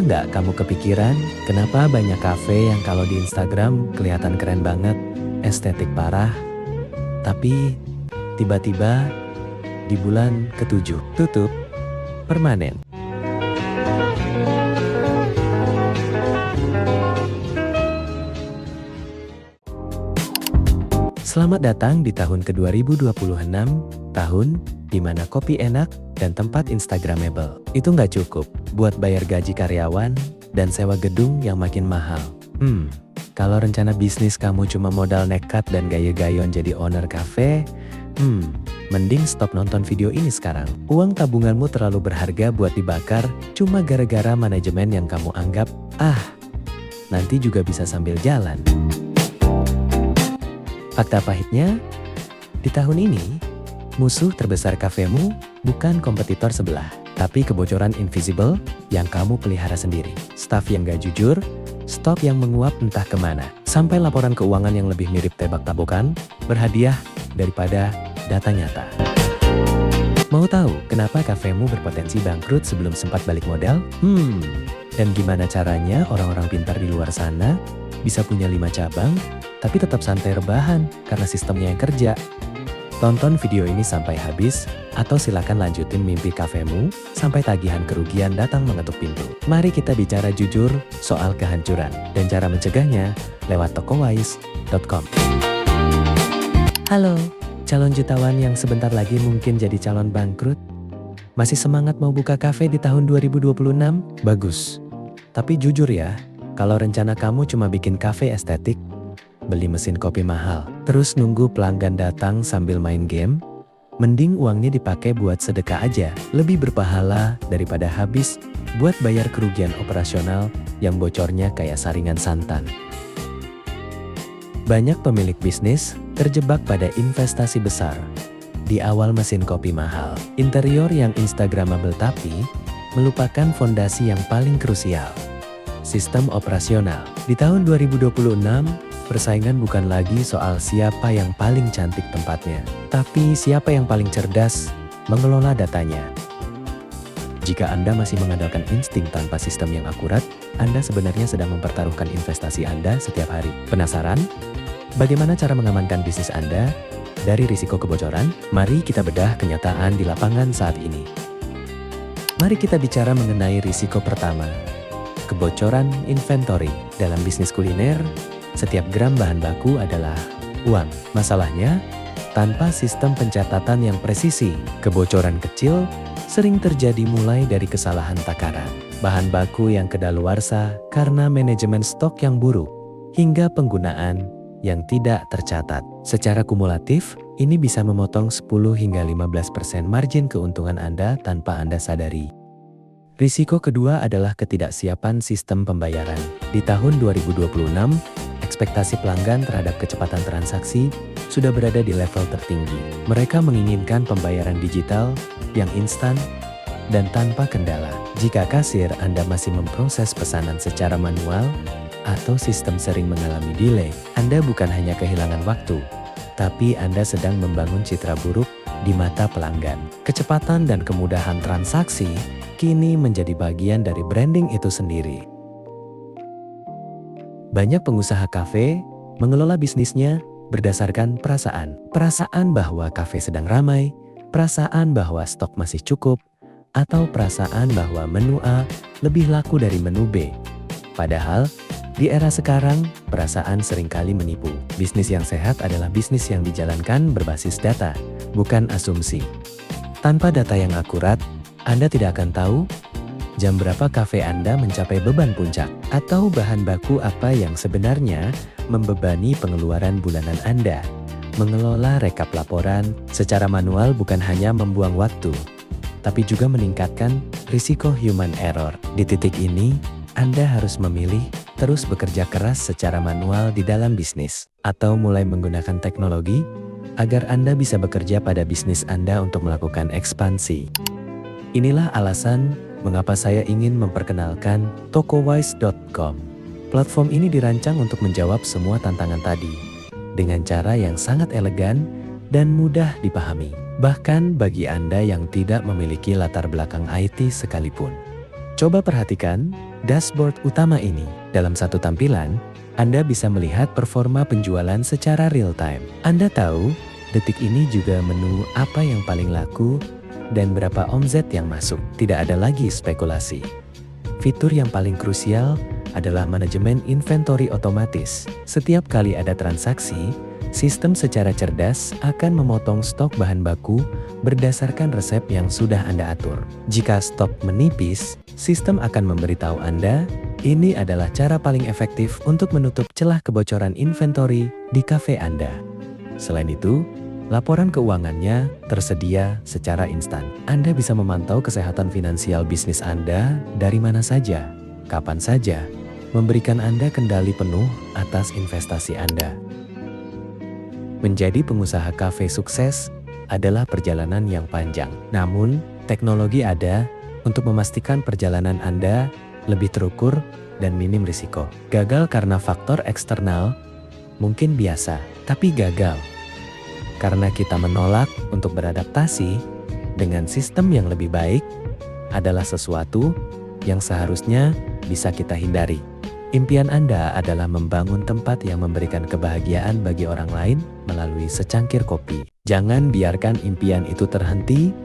nggak kamu kepikiran kenapa banyak kafe yang kalau di Instagram kelihatan keren banget, estetik parah, tapi tiba-tiba di bulan ke-7 tutup permanen. Selamat datang di tahun ke-2026, tahun di mana kopi enak dan tempat Instagramable. Itu nggak cukup buat bayar gaji karyawan dan sewa gedung yang makin mahal. Kalau rencana bisnis kamu cuma modal nekat dan gaya-gayon jadi owner cafe, mending stop nonton video ini sekarang. Uang tabunganmu terlalu berharga buat dibakar cuma gara-gara manajemen yang kamu anggap, nanti juga bisa sambil jalan. Fakta pahitnya, di tahun ini, musuh terbesar kafemu bukan kompetitor sebelah, tapi kebocoran invisible yang kamu pelihara sendiri. Staf yang gak jujur, stok yang menguap entah kemana, sampai laporan keuangan yang lebih mirip tebak-tabokan, berhadiah daripada data nyata. Mau tahu kenapa kafemu berpotensi bangkrut sebelum sempat balik modal? Dan gimana caranya orang-orang pintar di luar sana bisa punya 5 cabang, tapi tetap santai rebahan karena sistemnya yang kerja? Tonton video ini sampai habis, atau silakan lanjutin mimpi kafemu sampai tagihan kerugian datang mengetuk pintu. Mari kita bicara jujur soal kehancuran dan cara mencegahnya lewat tokowais.com. Halo, calon jutawan yang sebentar lagi mungkin jadi calon bangkrut. Masih semangat mau buka kafe di tahun 2026? Bagus. Tapi jujur ya, kalau rencana kamu cuma bikin kafe estetik, beli mesin kopi mahal, terus nunggu pelanggan datang sambil main game, mending uangnya dipakai buat sedekah aja. Lebih berpahala daripada habis buat bayar kerugian operasional yang bocornya kayak saringan santan. Banyak pemilik bisnis terjebak pada investasi besar. Di awal mesin kopi mahal, interior yang instagramable tapi melupakan fondasi yang paling krusial. Sistem operasional. Di tahun 2026, persaingan bukan lagi soal siapa yang paling cantik tempatnya, tapi siapa yang paling cerdas mengelola datanya. Jika Anda masih mengandalkan insting tanpa sistem yang akurat, Anda sebenarnya sedang mempertaruhkan investasi Anda setiap hari. Penasaran? Bagaimana cara mengamankan bisnis Anda dari risiko kebocoran? Mari kita bedah kenyataan di lapangan saat ini. Mari kita bicara mengenai risiko pertama. Kebocoran inventory. Dalam bisnis kuliner, setiap gram bahan baku adalah uang. Masalahnya, tanpa sistem pencatatan yang presisi, kebocoran kecil sering terjadi mulai dari kesalahan takaran, bahan baku yang kedaluarsa karena manajemen stok yang buruk, hingga penggunaan yang tidak tercatat. Secara kumulatif, ini bisa memotong 10 hingga 15% margin keuntungan Anda tanpa Anda sadari. Risiko kedua adalah ketidaksiapan sistem pembayaran. Di tahun 2026, ekspektasi pelanggan terhadap kecepatan transaksi sudah berada di level tertinggi. Mereka menginginkan pembayaran digital yang instan dan tanpa kendala. Jika kasir Anda masih memproses pesanan secara manual atau sistem sering mengalami delay, Anda bukan hanya kehilangan waktu, tapi Anda sedang membangun citra buruk di mata pelanggan. Kecepatan dan kemudahan transaksi kini menjadi bagian dari branding itu sendiri. Banyak pengusaha kafe mengelola bisnisnya berdasarkan perasaan. Perasaan bahwa kafe sedang ramai, perasaan bahwa stok masih cukup, atau perasaan bahwa menu A lebih laku dari menu B. Padahal, di era sekarang, perasaan seringkali menipu. Bisnis yang sehat adalah bisnis yang dijalankan berbasis data, bukan asumsi. Tanpa data yang akurat, Anda tidak akan tahu jam berapa kafe Anda mencapai beban puncak, atau bahan baku apa yang sebenarnya membebani pengeluaran bulanan Anda. Mengelola rekap laporan secara manual bukan hanya membuang waktu, tapi juga meningkatkan risiko human error. Di titik ini, Anda harus memilih terus bekerja keras secara manual di dalam bisnis, atau mulai menggunakan teknologi agar Anda bisa bekerja pada bisnis Anda untuk melakukan ekspansi. Inilah alasan mengapa saya ingin memperkenalkan tokowais.com. Platform ini dirancang untuk menjawab semua tantangan tadi dengan cara yang sangat elegan dan mudah dipahami, bahkan bagi Anda yang tidak memiliki latar belakang IT sekalipun. Coba perhatikan, dashboard utama ini. Dalam satu tampilan, Anda bisa melihat performa penjualan secara real-time. Anda tahu, detik ini juga menu apa yang paling laku dan berapa omset yang masuk. Tidak ada lagi spekulasi. Fitur yang paling krusial adalah manajemen inventory otomatis. Setiap kali ada transaksi, sistem secara cerdas akan memotong stok bahan baku berdasarkan resep yang sudah Anda atur. Jika stok menipis, sistem akan memberitahu Anda, ini adalah cara paling efektif untuk menutup celah kebocoran inventory di kafe Anda. Selain itu, laporan keuangannya tersedia secara instan. Anda bisa memantau kesehatan finansial bisnis Anda dari mana saja, kapan saja, memberikan Anda kendali penuh atas investasi Anda. Menjadi pengusaha kafe sukses adalah perjalanan yang panjang. Namun, teknologi ada untuk memastikan perjalanan Anda lebih terukur dan minim risiko. Gagal karena faktor eksternal mungkin biasa, tapi gagal karena kita menolak untuk beradaptasi dengan sistem yang lebih baik adalah sesuatu yang seharusnya bisa kita hindari. Impian Anda adalah membangun tempat yang memberikan kebahagiaan bagi orang lain melalui secangkir kopi. Jangan biarkan impian itu terhenti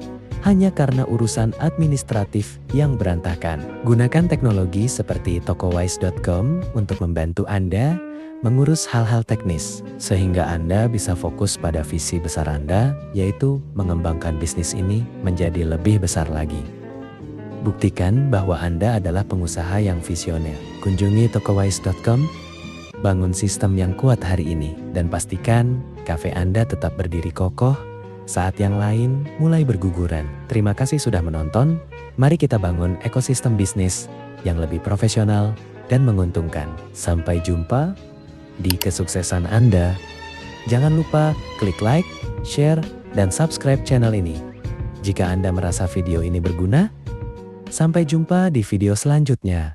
hanya karena urusan administratif yang berantakan. Gunakan teknologi seperti tokowise.com untuk membantu Anda mengurus hal-hal teknis, sehingga Anda bisa fokus pada visi besar Anda, yaitu mengembangkan bisnis ini menjadi lebih besar lagi. Buktikan bahwa Anda adalah pengusaha yang visioner. Kunjungi tokowise.com, bangun sistem yang kuat hari ini, dan pastikan kafe Anda tetap berdiri kokoh saat yang lain mulai berguguran. Terima kasih sudah menonton. Mari kita bangun ekosistem bisnis yang lebih profesional dan menguntungkan. Sampai jumpa di kesuksesan Anda. Jangan lupa klik like, share, dan subscribe channel ini. Jika Anda merasa video ini berguna, sampai jumpa di video selanjutnya.